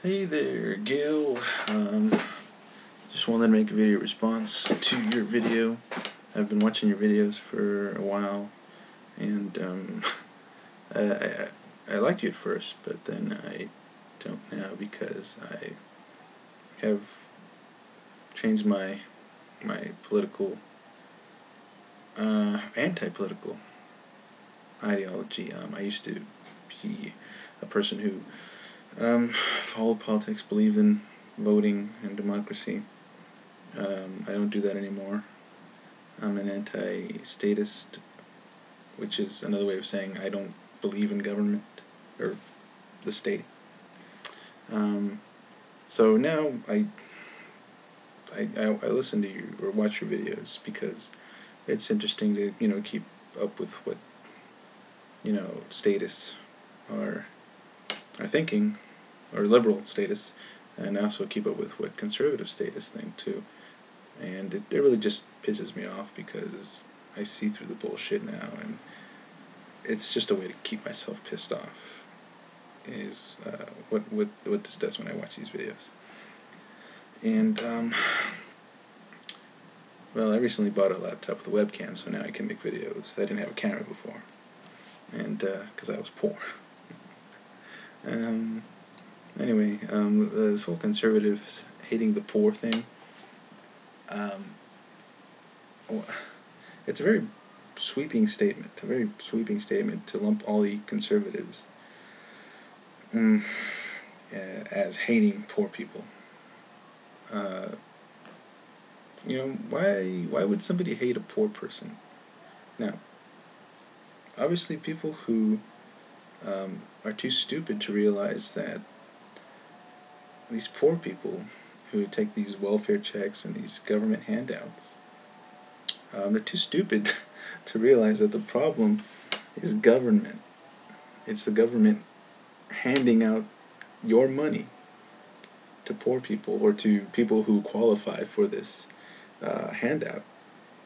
Hey there, Gil. Just wanted to make a video response to your video. I've been watching your videos for a while, and I liked you at first, but then I don't now because I have changed my political, anti-political ideology. I used to be a person who followed politics, believed in voting and democracy. I don't do that anymore. I'm an anti-statist, which is another way of saying I don't believe in government or the state. So now I listen to you or watch your videos because it's interesting to keep up with what statists are thinking, or liberal statists, and also keep up with what conservative statists think too. And it really just pisses me off because I see through the bullshit now, and it's just a way to keep myself pissed off. Is what this does when I watch these videos. And well, I recently bought a laptop with a webcam, so now I can make videos. I didn't have a camera before, and because I was poor. Anyway, this whole conservatives hating the poor thing. It's a very sweeping statement. A very sweeping statement to lump all the conservatives as hating poor people. Why would somebody hate a poor person? Now, obviously, people who are too stupid to realize that these poor people who take these welfare checks and these government handouts, they're too stupid to realize that the problem is government. It's the government handing out your money to poor people or to people who qualify for this handout.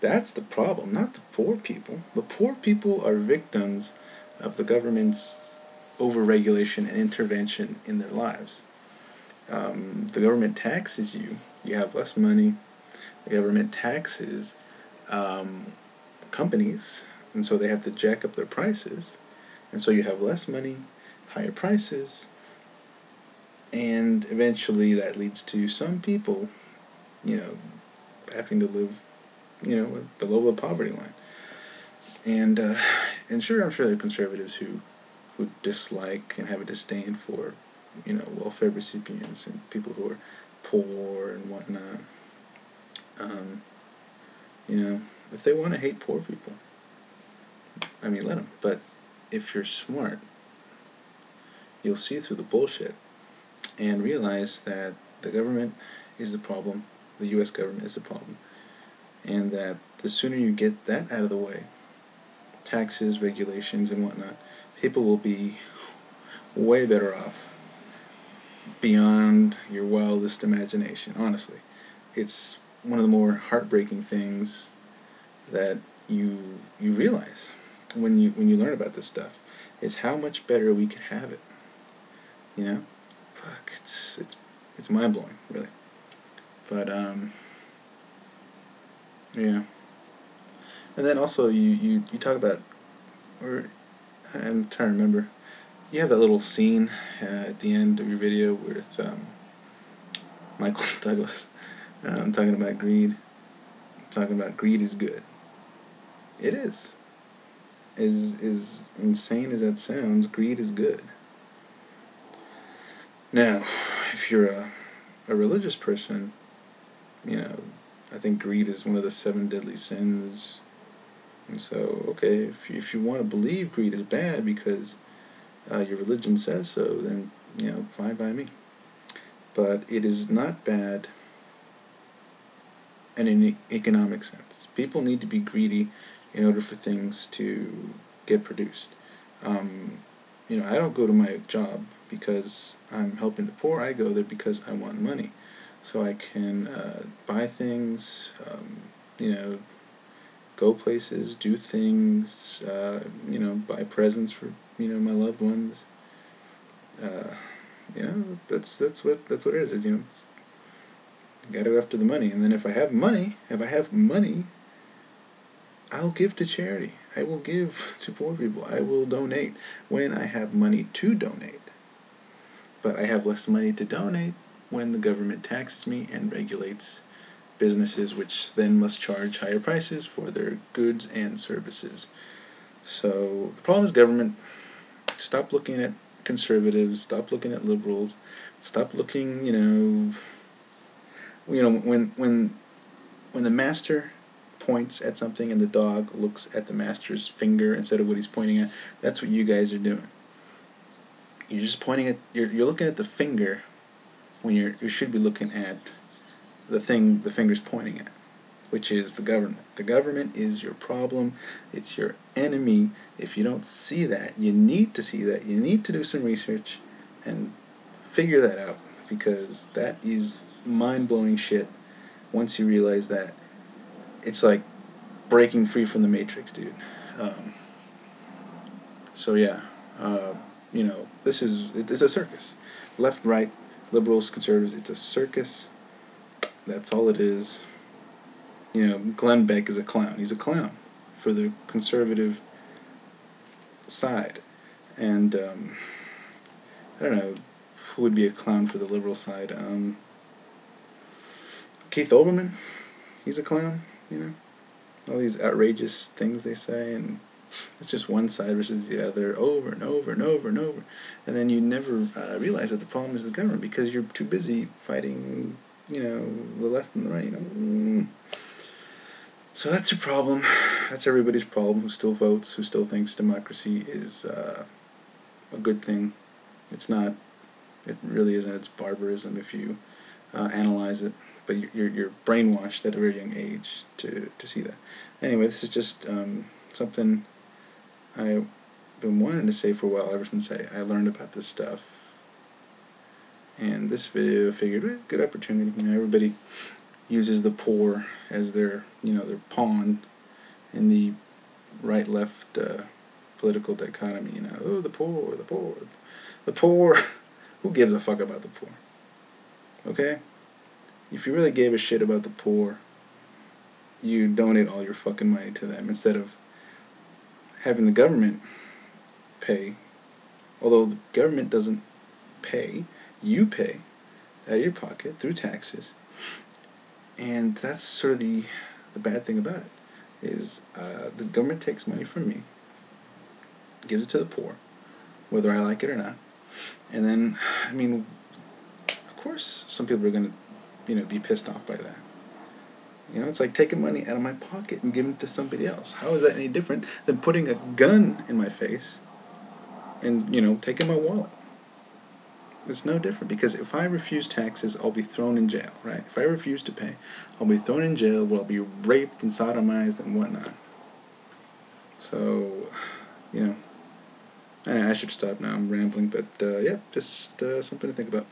That's the problem, not the poor people. The poor people are victims of the government's overregulation and intervention in their lives. The government taxes you. You have less money. The government taxes companies, and so they have to jack up their prices. And so you have less money, higher prices, and eventually that leads to some people, having to live, below the poverty line. And I'm sure there are conservatives who dislike and have a disdain for, welfare recipients and people who are poor and whatnot. If they want to hate poor people, let them. But if you're smart, you'll see through the bullshit and realize that the government is the problem, the U.S. government is the problem, and that the sooner you get that out of the way, taxes, regulations, and whatnot, people will be way better off beyond your wildest imagination. Honestly, it's one of the more heartbreaking things that you realize when you learn about this stuff is how much better we could have it. Fuck, it's mind blowing, really. But yeah. And then also you talk about, or I'm trying to remember. You have that little scene at the end of your video with Michael Douglas talking about greed. Talking about greed is good. It is. As insane as that sounds, greed is good. Now, if you're a religious person, I think greed is one of the 7 deadly sins. And so, okay, if you want to believe greed is bad because your religion says so, then, fine by me. But it is not bad in an economic sense. People need to be greedy in order for things to get produced. I don't go to my job because I'm helping the poor. I go there because I want money, so I can buy things, go places, do things, buy presents for my loved ones, You know, that's what it is. You know, you got to go after the money. And then if I have money, I'll give to charity. I will give to poor people. I will donate when I have money to donate. But I have less money to donate when the government taxes me and regulates businesses, which then must charge higher prices for their goods and services. So the problem is government. Stop looking at conservatives. Stop looking at liberals. Stop looking, when the master points at something and the dog looks at the master's finger instead of what he's pointing at, that's what you guys are doing. You're just pointing at, you're looking at the finger when you should be looking at the thing the finger's pointing at, which is the government. The government is your problem. It's your enemy. If you don't see that, you need to see that. You need to do some research and figure that out, because that is mind-blowing shit once you realize that. It's like breaking free from the Matrix, dude. So yeah, it's a circus. Left, right, liberals, conservatives, it's a circus. That's all it is. Glenn Beck is a clown. He's a clown for the conservative side. And I don't know who would be a clown for the liberal side. Keith Olbermann, he's a clown, all these outrageous things they say, and it's just one side versus the other over and over and over and over, and then you never realize that the problem is the government, because you're too busy fighting, the left and the right, So that's your problem. That's everybody's problem who still votes, who still thinks democracy is a good thing. It's not. It really isn't. It's barbarism if you analyze it. But you're brainwashed at a very young age to see that. Anyway, this is just something I've been wanting to say for a while, ever since I learned about this stuff. And this video, I figured, good opportunity. Everybody uses the poor as their pawn in the right-left political dichotomy. Oh, the poor, the poor, the poor. Who gives a fuck about the poor? Okay? If you really gave a shit about the poor, you donate all your fucking money to them instead of having the government pay. Although the government doesn't pay, you pay out of your pocket through taxes. And that's sort of the bad thing about it, is the government takes money from me, gives it to the poor, whether I like it or not. And then, of course, some people are going to, be pissed off by that. It's like taking money out of my pocket and giving it to somebody else. How is that any different than putting a gun in my face and, taking my wallet? It's no different, because if I refuse taxes, I'll be thrown in jail, right? If I refuse to pay, I'll be thrown in jail where I'll be raped and sodomized and whatnot. So, I should stop now. I'm rambling, but, just something to think about.